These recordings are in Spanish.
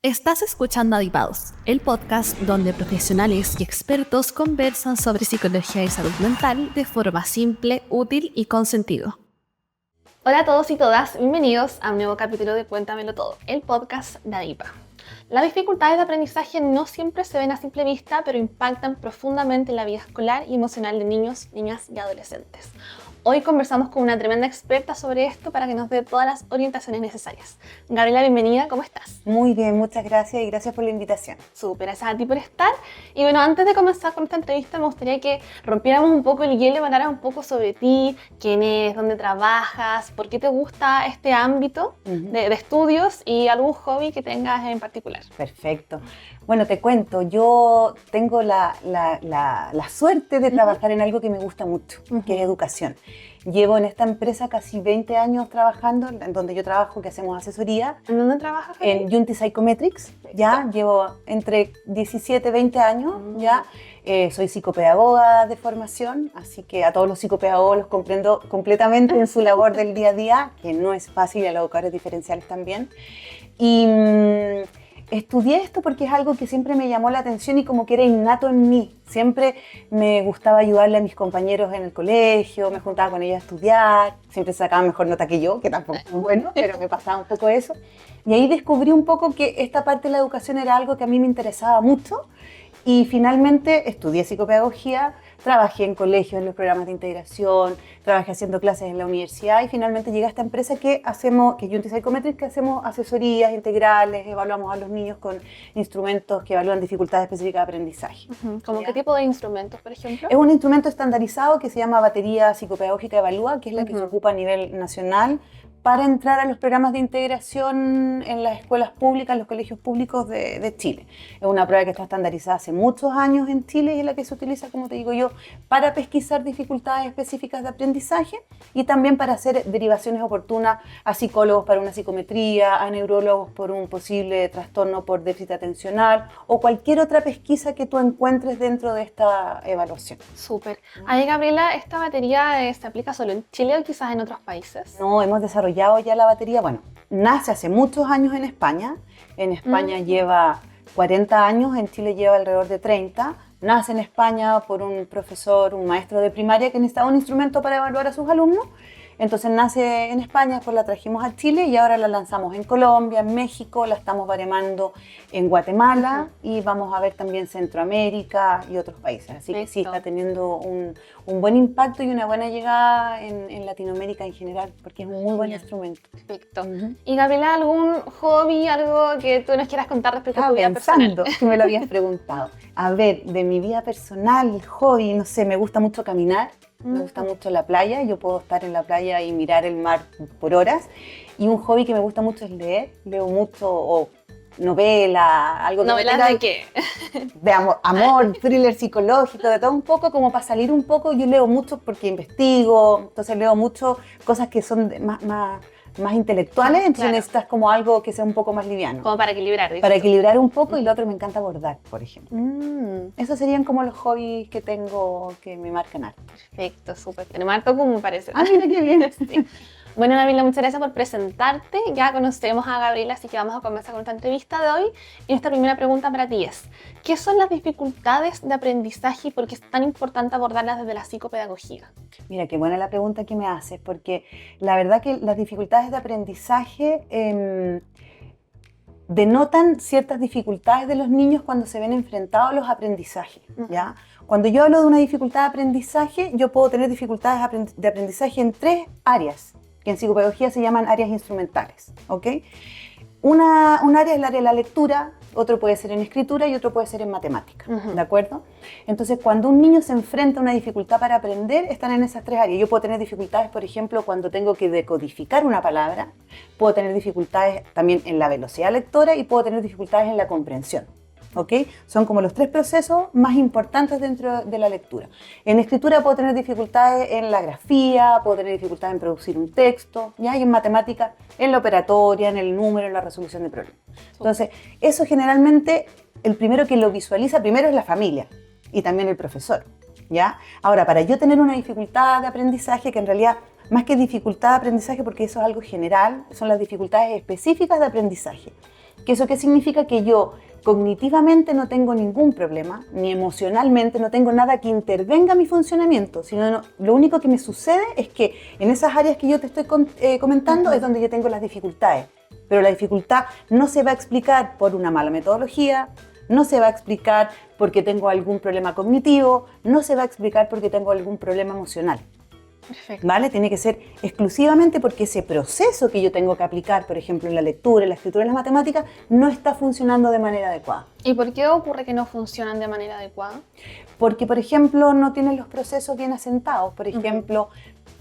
Estás escuchando Adipados, el podcast donde profesionales y expertos conversan sobre psicología y salud mental de forma simple, útil y con sentido. Hola a todos y todas, bienvenidos a un nuevo capítulo de Cuéntamelo Todo, el podcast de Adipa. Las dificultades de aprendizaje no siempre se ven a simple vista, pero impactan profundamente en la vida escolar y emocional de niños, niñas y adolescentes. Hoy conversamos con una tremenda experta sobre esto para que nos dé todas las orientaciones necesarias. Gabriela, bienvenida, ¿cómo estás? Muy bien, muchas gracias y gracias por la invitación. Súper, gracias a ti por estar. Y bueno, antes de comenzar con esta entrevista me gustaría que rompiéramos un poco el hielo y hablaras un poco sobre ti, quién eres, dónde trabajas, por qué te gusta este ámbito de estudios y algún hobby que tengas en particular. Perfecto. Bueno, te cuento, yo tengo la suerte de trabajar en algo que me gusta mucho, que es educación. Llevo en esta empresa casi 20 años trabajando, en donde yo trabajo, que hacemos asesoría. ¿En dónde trabajas? En Unity Psychometrics, ya, llevo entre 17 y 20 años, ya. Soy psicopedagoga de formación, así que a todos los psicopedagogos los comprendo completamente en su labor del día a día, que no es fácil, y a los educadores diferenciales también. Y estudié esto porque es algo que siempre me llamó la atención y como que era innato en mí. Siempre me gustaba ayudarle a mis compañeros en el colegio, me juntaba con ellos a estudiar, siempre sacaban mejor nota que yo, que tampoco es bueno, pero me pasaba un poco eso. Y ahí descubrí un poco que esta parte de la educación era algo que a mí me interesaba mucho y finalmente estudié psicopedagogía, trabajé en colegios, en los programas de integración, trabajé haciendo clases en la universidad y finalmente llegué a esta empresa que es Unity Psychometrics, que hacemos asesorías integrales, evaluamos a los niños con instrumentos que evalúan dificultades específicas de aprendizaje. ¿Cómo qué tipo de instrumentos, por ejemplo? Es un instrumento estandarizado que se llama Batería Psicopedagógica Evalúa, que es la que se ocupa a nivel nacional para entrar a los programas de integración en las escuelas públicas, en los colegios públicos de Chile. Es una prueba que está estandarizada hace muchos años en Chile y es la que se utiliza, como te digo yo, para pesquisar dificultades específicas de aprendizaje y también para hacer derivaciones oportunas a psicólogos para una psicometría, a neurólogos por un posible trastorno por déficit atencional o cualquier otra pesquisa que tú encuentres dentro de esta evaluación. Súper. Ahí, Gabriela, ¿esta batería se aplica solo en Chile o quizás en otros países? No, hemos desarrollado ya la batería, bueno, nace hace muchos años en España lleva 40 años, en Chile lleva alrededor de 30, nace en España por un profesor, un maestro de primaria que necesitaba un instrumento para evaluar a sus alumnos, entonces nace en España, después la trajimos a Chile y ahora la lanzamos en Colombia, en México, la estamos baremando en Guatemala y vamos a ver también Centroamérica y otros países. Así que sí, está teniendo un buen impacto y una buena llegada en Latinoamérica en general, porque es un muy buen instrumento. Perfecto. Y Gabriela, ¿algún hobby, algo que tú nos quieras contar respecto a tu vida personal? Que me lo habías preguntado. A ver, de mi vida personal, hobby, no sé, me gusta mucho caminar. Me gusta mucho la playa, yo puedo estar en la playa y mirar el mar por horas. Y un hobby que me gusta mucho es leer, leo mucho o novela, algo que ¿Novelas de qué? De amor, thriller psicológico, de todo un poco, como para salir un poco. Yo leo mucho porque investigo, entonces leo mucho cosas que son más intelectuales, entonces necesitas como algo que sea un poco más liviano. Como para equilibrar. ¿Dices? Para equilibrar un poco y lo otro me encanta bordar, por ejemplo. Esos serían como los hobbies que tengo que me marcan harto. Perfecto, súper. Tenemos harto como me parece. Ah, mira qué bien. Sí. Bueno, Gabriela, muchas gracias por presentarte. Ya conocemos a Gabriela, así que vamos a comenzar con esta entrevista de hoy. Y nuestra primera pregunta para ti es, ¿qué son las dificultades de aprendizaje y por qué es tan importante abordarlas desde la psicopedagogía? Mira, qué buena la pregunta que me haces, porque la verdad que las dificultades de aprendizaje denotan ciertas dificultades de los niños cuando se ven enfrentados a los aprendizajes, ¿ya? Cuando yo hablo de una dificultad de aprendizaje, yo puedo tener dificultades de aprendizaje en 3 áreas, que en psicopedagogía se llaman áreas instrumentales, ¿ok? Un área es el área de la lectura, otro puede ser en escritura y otro puede ser en matemática, ¿de acuerdo? Entonces, cuando un niño se enfrenta a una dificultad para aprender, están en esas 3 áreas. Yo puedo tener dificultades, por ejemplo, cuando tengo que decodificar una palabra, puedo tener dificultades también en la velocidad lectora y puedo tener dificultades en la comprensión. ¿Ok? Son como los 3 procesos más importantes dentro de la lectura. En escritura puedo tener dificultades en la grafía, puedo tener dificultades en producir un texto, ¿ya? Y en matemática, en la operatoria, en el número, en la resolución de problemas. Entonces, eso generalmente, el primero que lo visualiza primero es la familia y también el profesor, ¿ya? Ahora, para yo tener una dificultad de aprendizaje, que en realidad, más que dificultad de aprendizaje, porque eso es algo general, son las dificultades específicas de aprendizaje. ¿Que eso qué significa? Que yo cognitivamente no tengo ningún problema, ni emocionalmente no tengo nada que intervenga mi funcionamiento, sino lo único que me sucede es que en esas áreas que yo te estoy comentando es donde yo tengo las dificultades. Pero la dificultad no se va a explicar por una mala metodología, no se va a explicar porque tengo algún problema cognitivo, no se va a explicar porque tengo algún problema emocional. Perfecto. ¿Vale? Tiene que ser exclusivamente porque ese proceso que yo tengo que aplicar, por ejemplo, en la lectura, en la escritura, en las matemáticas, no está funcionando de manera adecuada. ¿Y por qué ocurre que no funcionan de manera adecuada? Porque, por ejemplo, no tienen los procesos bien asentados. Por ejemplo,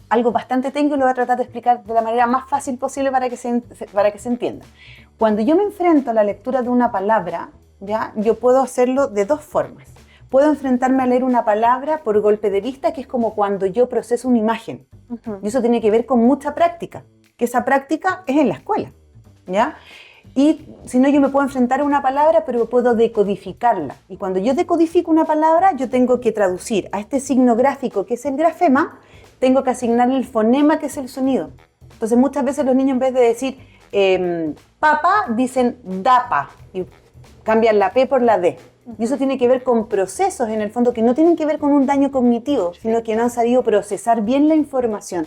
algo bastante técnico, lo voy a tratar de explicar de la manera más fácil posible para que se entienda. Cuando yo me enfrento a la lectura de una palabra, ¿ya? Yo puedo hacerlo de dos formas. Puedo enfrentarme a leer una palabra por golpe de vista, que es como cuando yo proceso una imagen. Y eso tiene que ver con mucha práctica, que esa práctica es en la escuela, ¿ya? Y si no, yo me puedo enfrentar a una palabra, pero puedo decodificarla. Y cuando yo decodifico una palabra, yo tengo que traducir a este signo gráfico, que es el grafema, tengo que asignarle el fonema, que es el sonido. Entonces, muchas veces los niños, en vez de decir papa, dicen dapa, y cambian la P por la D. Y eso tiene que ver con procesos, en el fondo, que no tienen que ver con un daño cognitivo, sino que no han sabido procesar bien la información.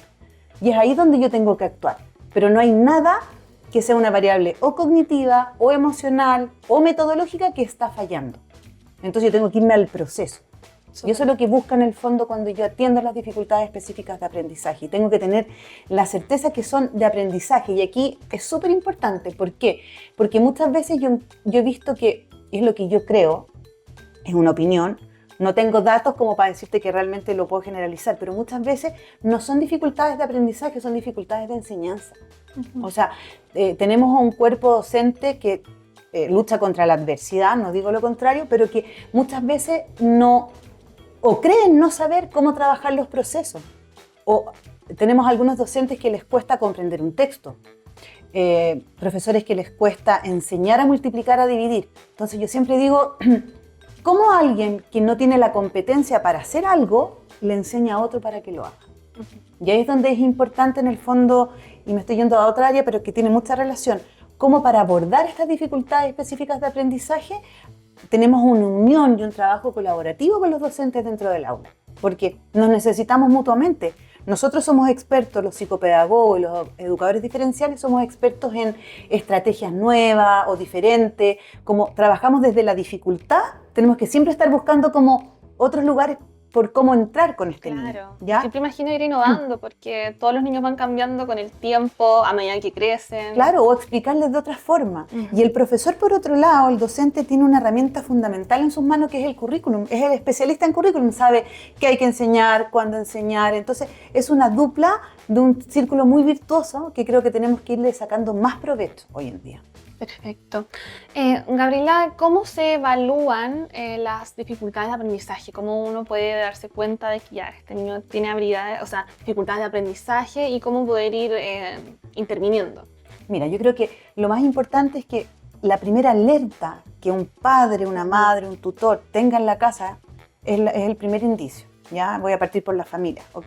Y es ahí donde yo tengo que actuar. Pero no hay nada que sea una variable o cognitiva, o emocional, o metodológica que está fallando. Entonces yo tengo que irme al proceso. Y eso es lo que busca en el fondo cuando yo atiendo las dificultades específicas de aprendizaje. Y tengo que tener la certeza que son de aprendizaje. Y aquí es súper importante. ¿Por qué? Porque muchas veces yo he visto que es lo que yo creo, es una opinión, no tengo datos como para decirte que realmente lo puedo generalizar, pero muchas veces no son dificultades de aprendizaje, son dificultades de enseñanza. O sea, tenemos un cuerpo docente que lucha contra la adversidad, no digo lo contrario, pero que muchas veces no, o creen no saber cómo trabajar los procesos, o tenemos algunos docentes que les cuesta comprender un texto, profesores que les cuesta enseñar a multiplicar, a dividir. Entonces yo siempre digo, ¿cómo alguien que no tiene la competencia para hacer algo le enseña a otro para que lo haga? Y ahí es donde es importante en el fondo, y me estoy yendo a otra área, pero que tiene mucha relación, cómo para abordar estas dificultades específicas de aprendizaje tenemos una unión y un trabajo colaborativo con los docentes dentro del aula, porque nos necesitamos mutuamente. Nosotros somos expertos, los psicopedagogos y los educadores diferenciales somos expertos en estrategias nuevas o diferentes. Como trabajamos desde la dificultad, tenemos que siempre estar buscando como otros lugares por cómo entrar con este niño. Claro, ¿Ya? siempre imagino ir innovando porque todos los niños van cambiando con el tiempo a medida que crecen. Claro, o explicarles de otra forma. Y el profesor, por otro lado, el docente tiene una herramienta fundamental en sus manos que es el currículum. Es el especialista en currículum, sabe qué hay que enseñar, cuándo enseñar. Entonces, es una dupla de un círculo muy virtuoso que creo que tenemos que irle sacando más provecho hoy en día. Perfecto. Gabriela, ¿cómo se evalúan las dificultades de aprendizaje? ¿Cómo uno puede darse cuenta de que ya este niño tiene habilidades, o sea, dificultades de aprendizaje y cómo poder ir interviniendo? Mira, yo creo que lo más importante es que la primera alerta que un padre, una madre, un tutor tenga en la casa es el primer indicio. ¿Ya? Voy a partir por la familia, ¿ok?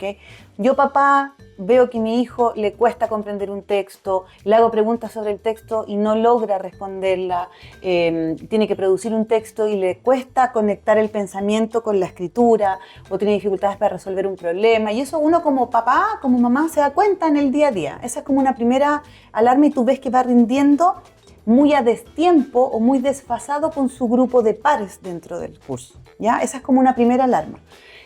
Yo, papá, veo que a mi hijo le cuesta comprender un texto, le hago preguntas sobre el texto y no logra responderla, tiene que producir un texto y le cuesta conectar el pensamiento con la escritura, o tiene dificultades para resolver un problema, y eso uno como papá, como mamá, se da cuenta en el día a día. Esa es como una primera alarma y tú ves que va rindiendo muy a destiempo o muy desfasado con su grupo de pares dentro del curso, ¿ya? Esa es como una primera alarma.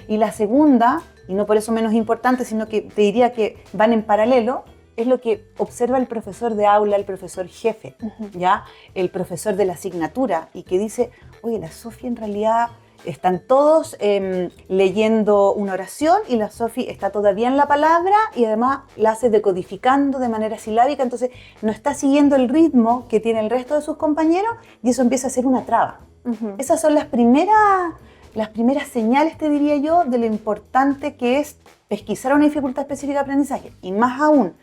Y la segunda, y no por eso menos importante, sino que te diría que van en paralelo, es lo que observa el profesor de aula, el profesor jefe, ¿ya? El profesor de la asignatura, y que dice, oye, la Sofi en realidad están todos leyendo una oración y la Sofi está todavía en la palabra y además la hace decodificando de manera silábica, entonces no está siguiendo el ritmo que tiene el resto de sus compañeros y eso empieza a ser una traba. Esas son las primeras señales, te diría yo, de lo importante que es pesquisar una dificultad específica de aprendizaje. Y más aún,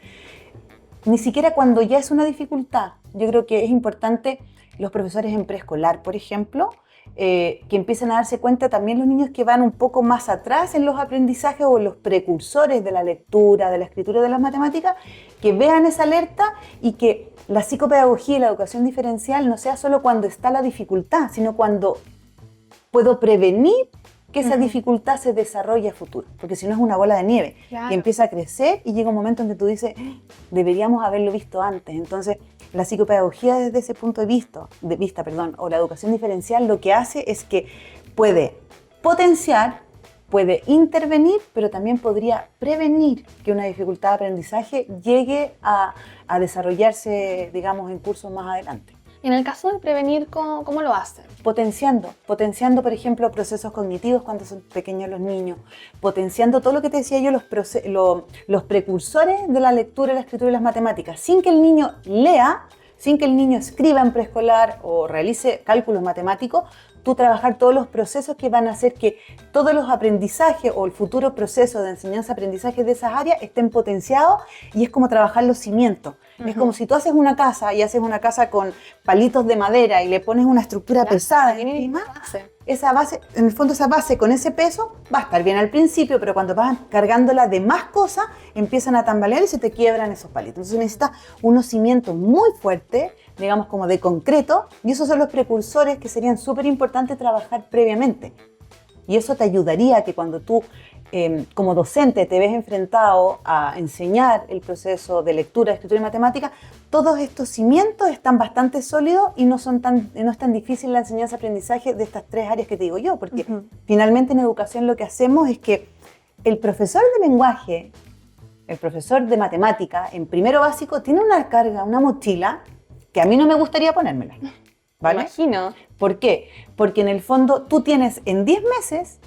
ni siquiera cuando ya es una dificultad, yo creo que es importante los profesores en preescolar, por ejemplo, que empiezan a darse cuenta también los niños que van un poco más atrás en los aprendizajes o los precursores de la lectura, de la escritura y de las matemáticas, que vean esa alerta y que la psicopedagogía y la educación diferencial no sea solo cuando está la dificultad, sino cuando puedo prevenir que esa dificultad se desarrolle a futuro, porque si no es una bola de nieve, Claro. que empieza a crecer y llega un momento en que tú dices, deberíamos haberlo visto antes. Entonces, la psicopedagogía desde ese punto de vista, o la educación diferencial, lo que hace es que puede potenciar, puede intervenir, pero también podría prevenir que una dificultad de aprendizaje llegue a desarrollarse, digamos, en cursos más adelante. Y en el caso de prevenir, ¿cómo lo hacen? Potenciando, por ejemplo, procesos cognitivos cuando son pequeños los niños, potenciando todo lo que te decía yo, los precursores de la lectura, la escritura y las matemáticas, sin que el niño lea, sin que el niño escriba en preescolar o realice cálculos matemáticos, tú trabajar todos los procesos que van a hacer que todos los aprendizajes o el futuro proceso de enseñanza-aprendizaje de esas áreas estén potenciados, y es como trabajar los cimientos. Es como si tú haces una casa y haces una casa con palitos de madera y le pones una estructura pesada encima. Esa base, en el fondo esa base con ese peso va a estar bien al principio, pero cuando vas cargándola de más cosas, empiezan a tambalear y se te quiebran esos palitos. Entonces necesitas unos cimientos muy fuertes, digamos como de concreto, y esos son los precursores que serían súper importantes trabajar previamente. Y eso te ayudaría a que cuando tú como docente te ves enfrentado a enseñar el proceso de lectura, escritura y matemática, todos estos cimientos están bastante sólidos y no es tan difícil la enseñanza-aprendizaje de estas tres áreas que te digo yo, porque finalmente en educación lo que hacemos es que el profesor de lenguaje, el profesor de matemática, en primero básico, tiene una carga, una mochila que a mí no me gustaría ponérmela, ¿vale? Me imagino. ¿Por qué? Porque en el fondo tú tienes en 10 meses,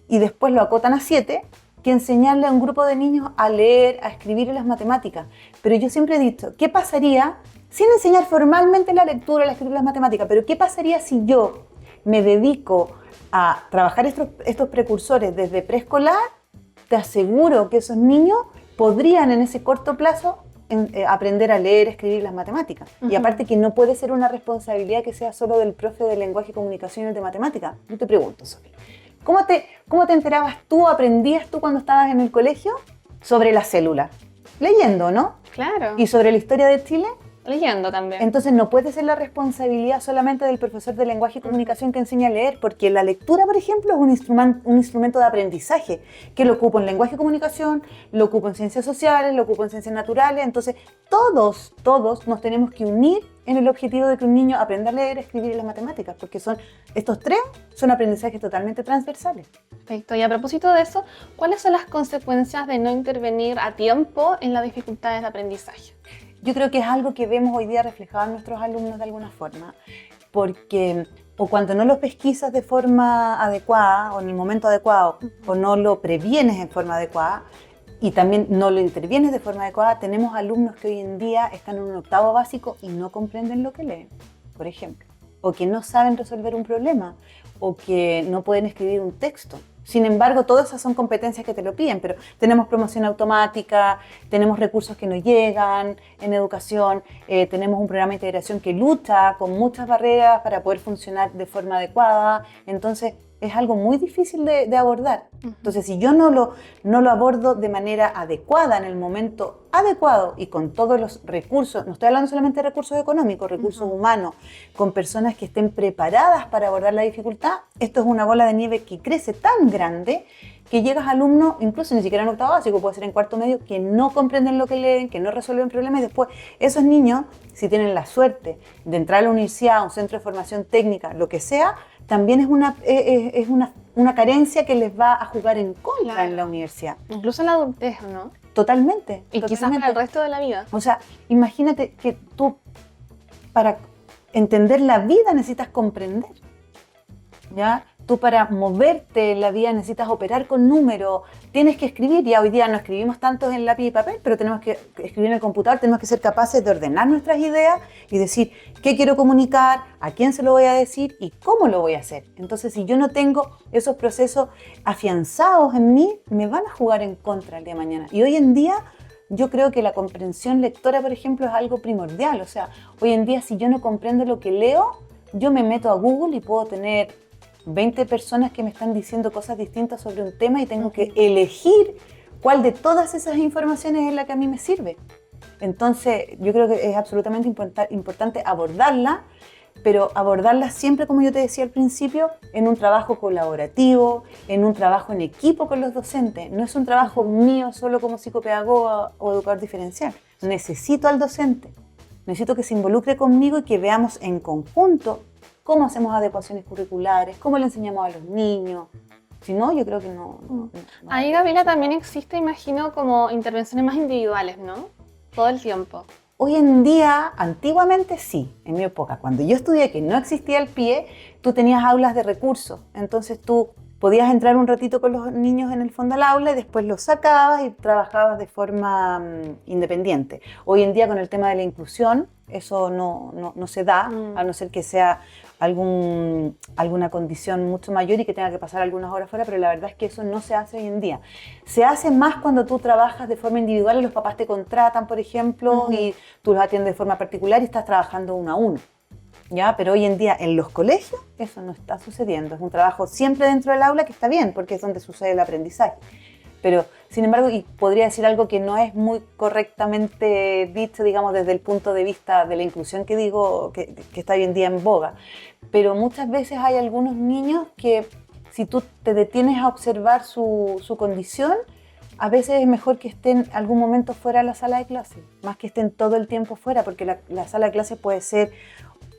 y después lo acotan a 7, que enseñarle a un grupo de niños a leer, a escribir en las matemáticas. Pero yo siempre he dicho, ¿qué pasaría, sin enseñar formalmente la lectura, la escritura y las matemáticas, pero qué pasaría si yo me dedico a trabajar estos precursores desde preescolar? Te aseguro que esos niños podrían en ese corto plazo aprender a leer, escribir las matemáticas. Y aparte que no puede ser una responsabilidad que sea solo del profe de lenguaje y comunicación y de matemáticas. Yo te pregunto, Sofía, ¿cómo te enterabas tú, aprendías tú cuando estabas en el colegio sobre la célula? Leyendo, ¿no? Claro. ¿Y sobre la historia de Chile? Leyendo también. Entonces no puede ser la responsabilidad solamente del profesor de lenguaje y comunicación que enseña a leer, porque la lectura, por ejemplo, es un instrumento de aprendizaje que lo ocupo en lenguaje y comunicación, lo ocupo en ciencias sociales, lo ocupo en ciencias naturales. Entonces todos nos tenemos que unir en el objetivo de que un niño aprenda a leer, escribir y las matemáticas, porque estos tres son aprendizajes totalmente transversales. Perfecto. Y a propósito de eso, ¿cuáles son las consecuencias de no intervenir a tiempo en las dificultades de aprendizaje? Yo creo que es algo que vemos hoy día reflejado en nuestros alumnos de alguna forma, porque o cuando no lo pesquisas de forma adecuada o en el momento adecuado, o no lo previenes en forma adecuada y también no lo intervienes de forma adecuada, tenemos alumnos que hoy en día están en un octavo básico y no comprenden lo que leen, por ejemplo, o que no saben resolver un problema, o que no pueden escribir un texto. Sin embargo, todas esas son competencias que te lo piden, pero tenemos promoción automática, tenemos recursos que no llegan en educación, tenemos un programa de integración que lucha con muchas barreras para poder funcionar de forma adecuada. Entonces, es algo muy difícil de abordar. Entonces, si yo no lo abordo de manera adecuada, en el momento adecuado y con todos los recursos, no estoy hablando solamente de recursos económicos, recursos humanos, con personas que estén preparadas para abordar la dificultad, esto es una bola de nieve que crece tan grande que llegas a alumnos, incluso ni siquiera en octavo básico, puede ser en cuarto medio, que no comprenden lo que leen, que no resuelven problemas, y después esos niños, si tienen la suerte de entrar a la universidad, a un centro de formación técnica, lo que sea, también es una carencia que les va a jugar en contra en la universidad. Incluso en la adultez, ¿no? Totalmente. Y quizás para el resto de la vida. O sea, imagínate que tú para entender la vida necesitas comprender, ¿ya? Tú para moverte en la vida necesitas operar con números, tienes que escribir. Ya hoy día no escribimos tanto en lápiz y papel, pero tenemos que escribir en el computador, tenemos que ser capaces de ordenar nuestras ideas y decir qué quiero comunicar, a quién se lo voy a decir y cómo lo voy a hacer. Entonces, si yo no tengo esos procesos afianzados en mí, me van a jugar en contra el día de mañana. Y hoy en día yo creo que la comprensión lectora, por ejemplo, es algo primordial. O sea, hoy en día si yo no comprendo lo que leo, yo me meto a Google y puedo tener 20 personas que me están diciendo cosas distintas sobre un tema y tengo que elegir cuál de todas esas informaciones es la que a mí me sirve. Entonces, yo creo que es absolutamente importante abordarla, pero abordarla siempre, como yo te decía al principio, en un trabajo colaborativo, en un trabajo en equipo con los docentes. No es un trabajo mío solo como psicopedagoga o educador diferencial. Necesito al docente, necesito que se involucre conmigo y que veamos en conjunto cómo hacemos adecuaciones curriculares, cómo le enseñamos a los niños. Si no, yo creo que no. Ahí, Gabriela, también existe, imagino, como intervenciones más individuales, ¿no? Todo el tiempo. Hoy en día, antiguamente sí, en mi época, cuando yo estudié que no existía el PIE, tú tenías aulas de recursos, entonces tú podías entrar un ratito con los niños en el fondo al aula y después los sacabas y trabajabas de forma independiente. Hoy en día con el tema de la inclusión, eso no se da, a no ser que sea alguna condición mucho mayor y que tenga que pasar algunas horas fuera, pero la verdad es que eso no se hace hoy en día. Se hace más cuando tú trabajas de forma individual y los papás te contratan, por ejemplo, y tú los atiendes de forma particular y estás trabajando uno a uno. ¿Ya? Pero hoy en día en los colegios eso no está sucediendo. Es un trabajo siempre dentro del aula que está bien, porque es donde sucede el aprendizaje. Pero, sin embargo, y podría decir algo que no es muy correctamente dicho, digamos, desde el punto de vista de la inclusión que digo, que está hoy en día en boga. Pero muchas veces hay algunos niños que, si tú te detienes a observar su condición, a veces es mejor que estén algún momento fuera de la sala de clase, más que estén todo el tiempo fuera, porque la sala de clase puede ser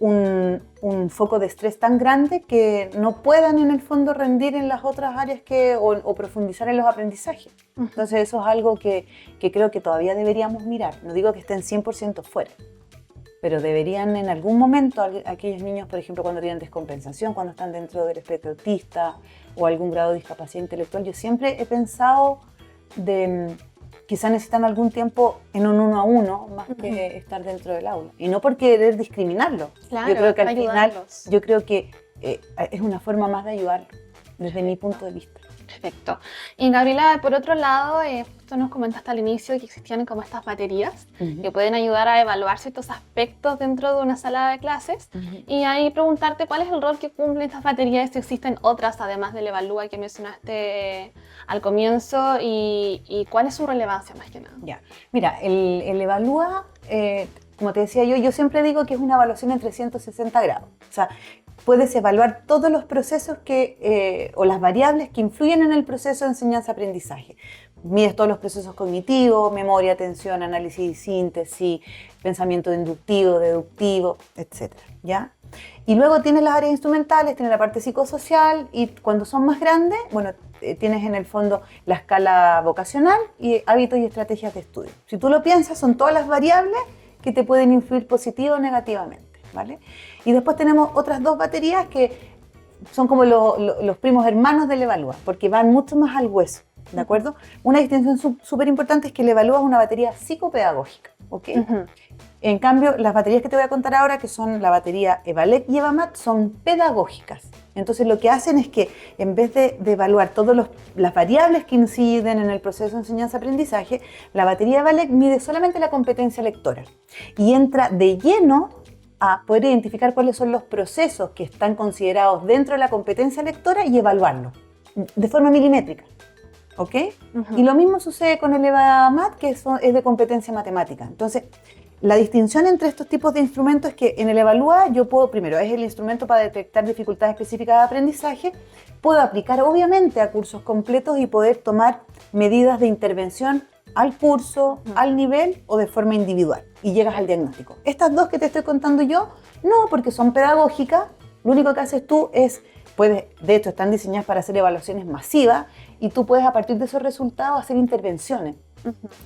un foco de estrés tan grande que no puedan en el fondo rendir en las otras áreas o profundizar en los aprendizajes. Entonces eso es algo que creo que todavía deberíamos mirar. No digo que estén 100% fuera, pero deberían en algún momento, aquellos niños, por ejemplo, cuando tienen descompensación, cuando están dentro del espectro autista o algún grado de discapacidad intelectual, yo siempre he pensado quizás necesitan algún tiempo en un uno a uno más que estar dentro del aula. Y no por querer discriminarlo. Claro, yo creo que al ayudarlos. final, yo creo que es una forma más de ayudarlo, desde mi punto de vista. Perfecto. Y Gabriela, por otro lado, justo nos comentaste al inicio que existían como estas baterías que pueden ayudar a evaluar ciertos aspectos dentro de una sala de clases. Y ahí preguntarte cuál es el rol que cumplen estas baterías, si existen otras además del Evalúa que mencionaste al comienzo y cuál es su relevancia más que nada. Ya. Mira, el Evalúa, como te decía yo siempre digo que es una evaluación en 360 grados. O sea, puedes evaluar todos los procesos o las variables que influyen en el proceso de enseñanza-aprendizaje. Mides todos los procesos cognitivos, memoria, atención, análisis y síntesis, pensamiento inductivo, deductivo, etc. ¿Ya? Y luego tienes las áreas instrumentales, tienes la parte psicosocial y cuando son más grandes, bueno, tienes en el fondo la escala vocacional y hábitos y estrategias de estudio. Si tú lo piensas, son todas las variables que te pueden influir positivo o negativamente. ¿Vale? Y después tenemos otras dos baterías que son como los primos hermanos del Evalúa, porque van mucho más al hueso, ¿de acuerdo? Una distinción súper importante es que el Evalúa es una batería psicopedagógica, ¿ok? En cambio, las baterías que te voy a contar ahora, que son la batería EVALEC y EVAMAT, son pedagógicas. Entonces, lo que hacen es que, en vez de evaluar todas las variables que inciden en el proceso de enseñanza-aprendizaje, la batería EVALEC mide solamente la competencia lectora y entra de lleno a poder identificar cuáles son los procesos que están considerados dentro de la competencia lectora y evaluarlos de forma milimétrica, ¿ok? Y lo mismo sucede con el EVAMAT, que es de competencia matemática. Entonces, la distinción entre estos tipos de instrumentos es que en el Evalúa yo puedo, primero, es el instrumento para detectar dificultades específicas de aprendizaje, puedo aplicar obviamente a cursos completos y poder tomar medidas de intervención al curso, al nivel o de forma individual y llegas al diagnóstico. Estas dos que te estoy contando yo, no, porque son pedagógicas, lo único que haces tú es, de hecho están diseñadas para hacer evaluaciones masivas y tú puedes a partir de esos resultados hacer intervenciones.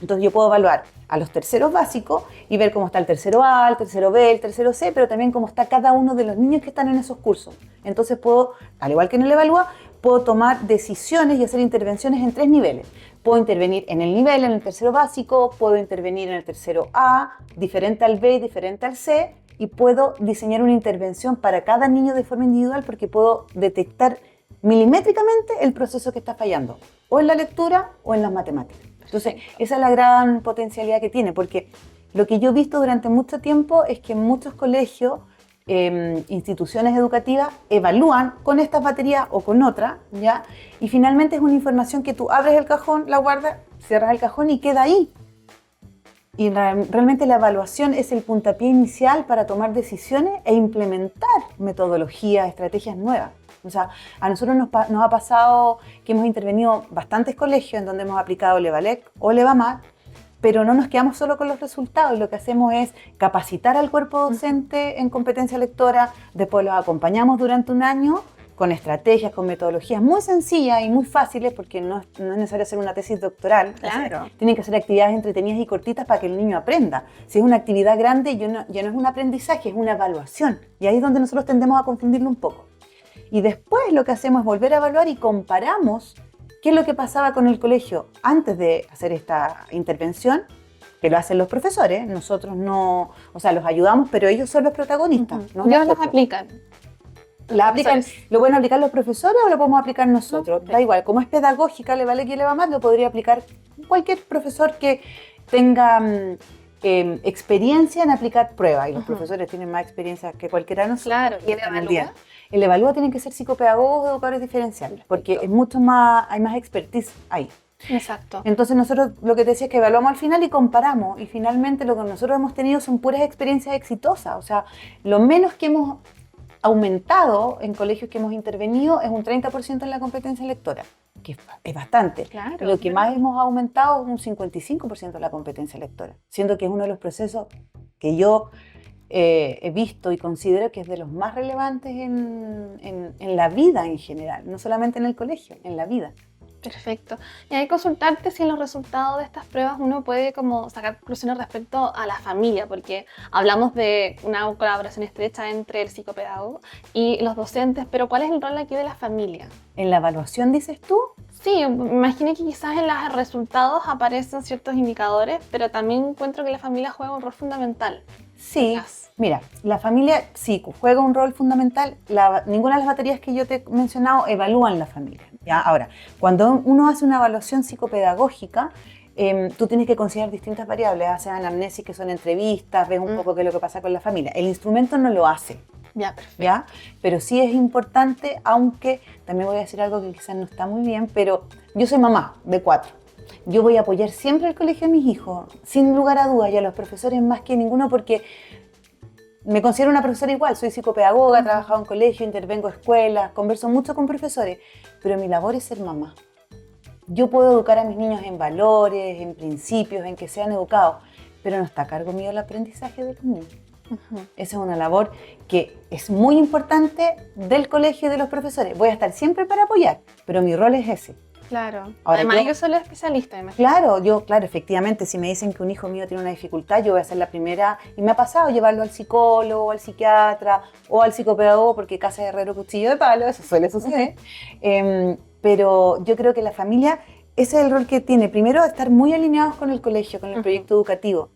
Entonces yo puedo evaluar a los terceros básicos y ver cómo está el tercero A, el tercero B, el tercero C, pero también cómo está cada uno de los niños que están en esos cursos. Entonces puedo, al igual que en el Evalúa, puedo tomar decisiones y hacer intervenciones en 3 niveles. Puedo intervenir en el nivel, en el tercero básico, puedo intervenir en el tercero A, diferente al B y diferente al C, y puedo diseñar una intervención para cada niño de forma individual porque puedo detectar milimétricamente el proceso que está fallando, o en la lectura o en las matemáticas. Entonces, esa es la gran potencialidad que tiene, porque lo que yo he visto durante mucho tiempo es que en muchos colegios, instituciones educativas evalúan con estas baterías o con otras, ¿ya? Y finalmente es una información que tú abres el cajón, la guardas, cierras el cajón y queda ahí. Y realmente la evaluación es el puntapié inicial para tomar decisiones e implementar metodologías, estrategias nuevas. O sea, a nosotros nos ha pasado que hemos intervenido bastantes colegios en donde hemos aplicado Levalec o Levamar, pero no nos quedamos solo con los resultados. Lo que hacemos es capacitar al cuerpo docente en competencia lectora, después los acompañamos durante un año con estrategias, con metodologías muy sencillas y muy fáciles, porque no es necesario hacer una tesis doctoral. Claro. Tienen que ser actividades entretenidas y cortitas para que el niño aprenda. Si es una actividad grande, ya no es un aprendizaje, es una evaluación. Y ahí es donde nosotros tendemos a confundirlo un poco. Y después lo que hacemos es volver a evaluar y comparamos qué es lo que pasaba con el colegio antes de hacer esta intervención, que lo hacen los profesores. Nosotros no, o sea, los ayudamos, pero ellos son los protagonistas. No ellos las aplican. ¿La aplican? ¿Lo pueden aplicar los profesores o lo podemos aplicar nosotros? Da igual, como es pedagógica, Levalec y Levamar, lo podría aplicar cualquier profesor que tenga experiencia en aplicar pruebas. Y los profesores tienen más experiencia que cualquiera de nosotros. Claro, ¿y el Evalúa? El Evalúa tienen que ser psicopedagogos o educadores diferenciales, porque es mucho más, hay más expertise ahí. Exacto. Entonces nosotros lo que te decía es que evaluamos al final y comparamos, y finalmente lo que nosotros hemos tenido son puras experiencias exitosas. O sea, lo menos que hemos aumentado en colegios que hemos intervenido es un 30% en la competencia lectora, que es bastante. Claro, lo que más hemos aumentado es un 55% en la competencia lectora, siendo que es uno de los procesos que yo he visto y considero que es de los más relevantes en la vida en general, no solamente en el colegio, en la vida. Perfecto. Y hay que consultarte si en los resultados de estas pruebas uno puede como sacar conclusiones respecto a la familia, porque hablamos de una colaboración estrecha entre el psicopedagogo y los docentes, pero ¿cuál es el rol aquí de la familia? ¿En la evaluación dices tú? Sí, me imagino que quizás en los resultados aparecen ciertos indicadores, pero también encuentro que la familia juega un rol fundamental. Sí, mira, la familia sí juega un rol fundamental. Ninguna de las baterías que yo te he mencionado evalúan la familia, ¿ya? Ahora, cuando uno hace una evaluación psicopedagógica, tú tienes que considerar distintas variables. Haces anamnesis, que son entrevistas, ves un poco qué es lo que pasa con la familia. El instrumento no lo hace. Ya, perfecto. ¿Ya? Pero sí es importante, aunque también voy a decir algo que quizás no está muy bien, pero yo soy mamá de 4. Yo voy a apoyar siempre el colegio de mis hijos, sin lugar a dudas, y a los profesores más que ninguno, porque me considero una profesora igual. Soy psicopedagoga, he trabajado en colegio, intervengo en escuelas, converso mucho con profesores, pero mi labor es ser mamá. Yo puedo educar a mis niños en valores, en principios, en que sean educados, pero no está a cargo mío el aprendizaje de los niños. Esa es una labor que es muy importante del colegio y de los profesores. Voy a estar siempre para apoyar, pero mi rol es ese. Claro. Ahora, además yo soy la especialista, imagino. Claro, efectivamente, si me dicen que un hijo mío tiene una dificultad, yo voy a ser la primera, y me ha pasado llevarlo al psicólogo, al psiquiatra o al psicopedagogo, porque casa de herrero, cuchillo de palo, eso suele suceder. Pero yo creo que la familia, ese es el rol que tiene. Primero, estar muy alineados con el colegio, con el proyecto educativo.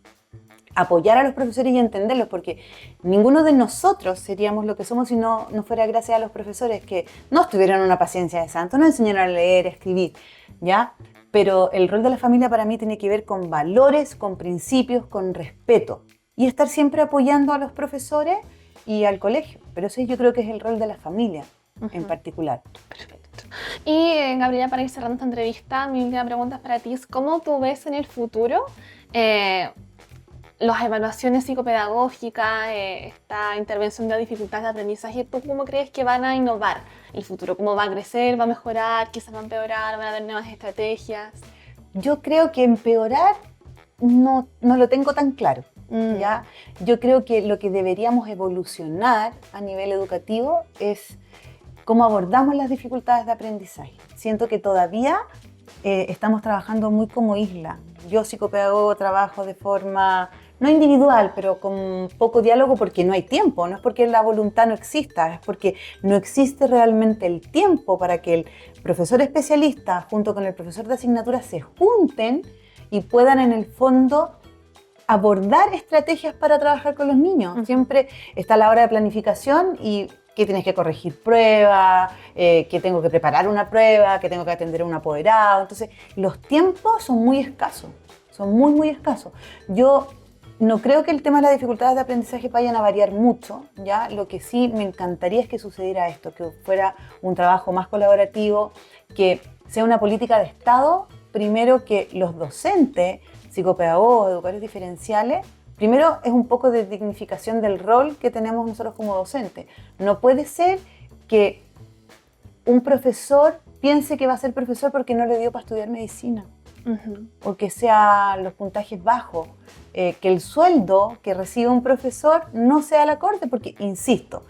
Apoyar a los profesores y entenderlos, porque ninguno de nosotros seríamos lo que somos si no fuera gracias a los profesores, que no tuvieron una paciencia de santo, no enseñaron a leer, a escribir, ¿ya? Pero el rol de la familia para mí tiene que ver con valores, con principios, con respeto, y estar siempre apoyando a los profesores y al colegio. Pero ese yo creo que es el rol de la familia en particular. Perfecto. Y Gabriela, para ir cerrando esta entrevista, mi última pregunta para ti es: ¿cómo tú ves en el futuro las evaluaciones psicopedagógicas, esta intervención de dificultades de aprendizaje? ¿Tú cómo crees que van a innovar el futuro? ¿Cómo va a crecer, va a mejorar, quizás va a empeorar, van a haber nuevas estrategias? Yo creo que empeorar no lo tengo tan claro, ¿ya? Yo creo que lo que deberíamos evolucionar a nivel educativo es cómo abordamos las dificultades de aprendizaje. Siento que todavía estamos trabajando muy como isla. Yo, psicopedagogo, trabajo de forma no individual, pero con poco diálogo, porque no hay tiempo. No es porque la voluntad no exista, es porque no existe realmente el tiempo para que el profesor especialista junto con el profesor de asignatura se junten y puedan en el fondo abordar estrategias para trabajar con los niños. Siempre está la hora de planificación y que tienes que corregir pruebas, que tengo que preparar una prueba, que tengo que atender a un apoderado. Entonces, los tiempos son muy escasos, son muy, muy escasos. Yo no creo que el tema de las dificultades de aprendizaje vayan a variar mucho, ¿ya? Lo que sí me encantaría es que sucediera esto, que fuera un trabajo más colaborativo, que sea una política de Estado, primero que los docentes, psicopedagogos, educadores diferenciales, primero es un poco de dignificación del rol que tenemos nosotros como docentes. No puede ser que un profesor piense que va a ser profesor porque no le dio para estudiar medicina, o que sean los puntajes bajos, que el sueldo que recibe un profesor no sea el acorde, porque, insisto,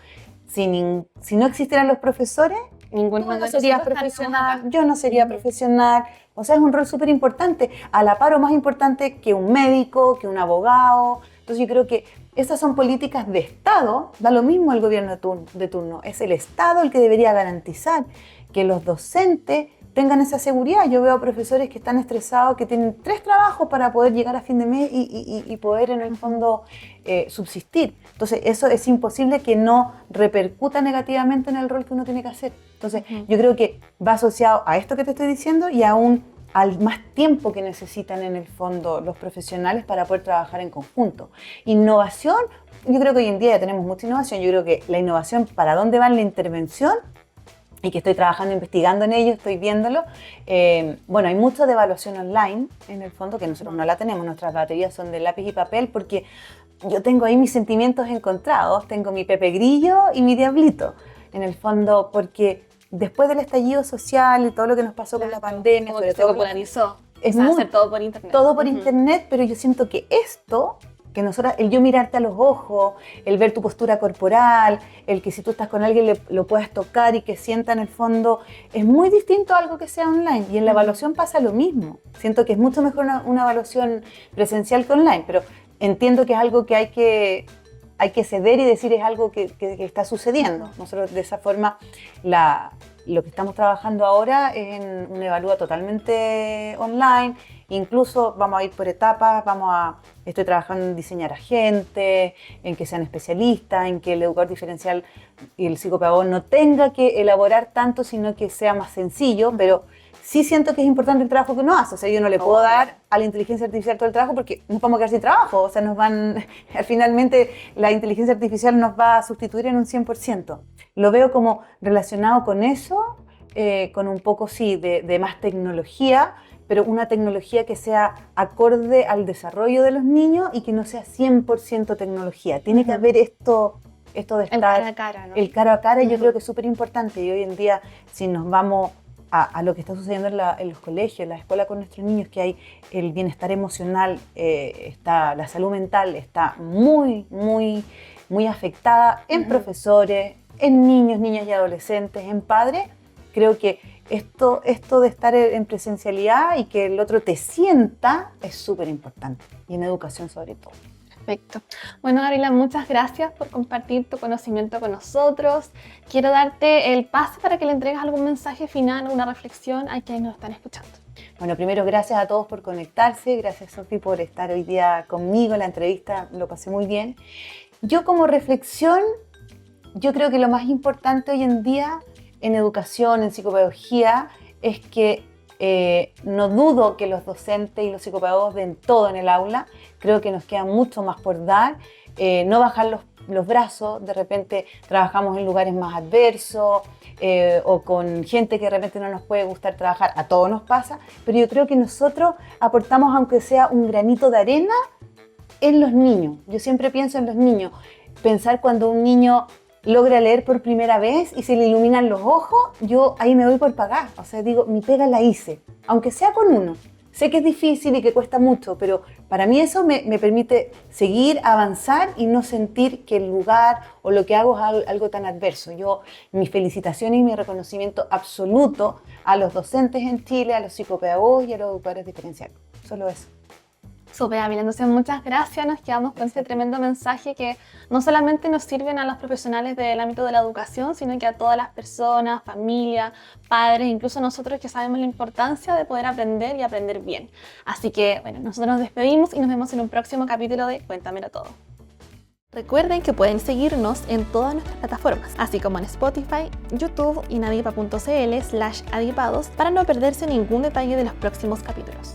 si no existieran los profesores, Ninguno no sería profesional, yo no sería profesional. O sea, es un rol súper importante, a la par o más importante que un médico, que un abogado. Entonces yo creo que esas son políticas de Estado, da lo mismo el gobierno de turno, es el Estado el que debería garantizar que los docentes tengan esa seguridad. Yo veo profesores que están estresados, que tienen 3 trabajos para poder llegar a fin de mes y poder en el fondo subsistir. Entonces eso es imposible que no repercuta negativamente en el rol que uno tiene que hacer. Entonces yo creo que va asociado a esto que te estoy diciendo y aún al más tiempo que necesitan en el fondo los profesionales para poder trabajar en conjunto. Innovación, yo creo que hoy en día ya tenemos mucha innovación. Yo creo que la innovación, para dónde va en la intervención, y que estoy trabajando, investigando en ello, estoy viéndolo. Bueno, hay mucho de evaluación online, en el fondo, que nosotros no la tenemos. Nuestras baterías son de lápiz y papel, porque yo tengo ahí mis sentimientos encontrados. Tengo mi Pepe Grillo y mi Diablito, en el fondo, porque después del estallido social y todo lo que nos pasó con la pandemia, sobre todo, se popularizó. Es hacer todo por internet. Todo por internet, pero yo siento que esto, que nosotros, el yo mirarte a los ojos, el ver tu postura corporal, el que si tú estás con alguien lo puedas tocar y que sienta en el fondo, es muy distinto a algo que sea online. Y en la evaluación pasa lo mismo. Siento que es mucho mejor una evaluación presencial que online, pero entiendo que es algo que hay que ceder y decir es algo que está sucediendo. Nosotros de esa forma lo que estamos trabajando ahora es en una evalúa totalmente online. Incluso vamos a ir por etapas, estoy trabajando en diseñar agentes, en que sean especialistas, en que el educador diferencial y el psicopedagogo no tenga que elaborar tanto, sino que sea más sencillo, pero sí siento que es importante el trabajo que uno hace. O sea, yo no le puedo dar a la inteligencia artificial todo el trabajo porque nos vamos a quedar sin trabajo. O sea, finalmente la inteligencia artificial nos va a sustituir en un 100%. Lo veo como relacionado con eso, con un poco, sí, de más tecnología, pero una tecnología que sea acorde al desarrollo de los niños y que no sea 100% tecnología. Tiene que haber esto de estar... El cara a cara, ¿no? El cara a cara, yo creo que es súper importante. Y hoy en día, si nos vamos a lo que está sucediendo en los colegios, en la escuela con nuestros niños, que hay el bienestar emocional, la salud mental está muy, muy, muy afectada en profesores, en niños, niñas y adolescentes, en padres. Creo que esto de estar en presencialidad y que el otro te sienta es súper importante, y en educación sobre todo. Perfecto. Bueno, Gabriela, muchas gracias por compartir tu conocimiento con nosotros. Quiero darte el pase para que le entregues algún mensaje final o una reflexión a quienes nos están escuchando. Bueno, primero, gracias a todos por conectarse. Gracias, Sofi, por estar hoy día conmigo. La entrevista lo pasé muy bien. Yo, como reflexión, yo creo que lo más importante hoy en día en educación, en psicopedagogía, es que no dudo que los docentes y los psicopedagogos den todo en el aula. Creo que nos queda mucho más por dar. No bajar los brazos. De repente trabajamos en lugares más adversos o con gente que de repente no nos puede gustar trabajar. A todos nos pasa. Pero yo creo que nosotros aportamos, aunque sea un granito de arena, en los niños. Yo siempre pienso en los niños. Pensar cuando un niño logra leer por primera vez y se le iluminan los ojos, yo ahí me doy por pagar. O sea, digo, mi pega la hice, aunque sea con uno. Sé que es difícil y que cuesta mucho, pero para mí eso me permite seguir, avanzar y no sentir que el lugar o lo que hago es algo tan adverso. Mi felicitación y mi reconocimiento absoluto a los docentes en Chile, a los psicopedagogos y a los educadores diferenciales. Solo eso. Súper, Ávila. Entonces, muchas gracias. Nos quedamos con este tremendo mensaje que no solamente nos sirven a los profesionales del ámbito de la educación, sino que a todas las personas, familias, padres, incluso nosotros que sabemos la importancia de poder aprender y aprender bien. Así que, bueno, nosotros nos despedimos y nos vemos en un próximo capítulo de Cuéntamelo Todo. Recuerden que pueden seguirnos en todas nuestras plataformas, así como en Spotify, YouTube y nadipa.cl/adipados para no perderse ningún detalle de los próximos capítulos.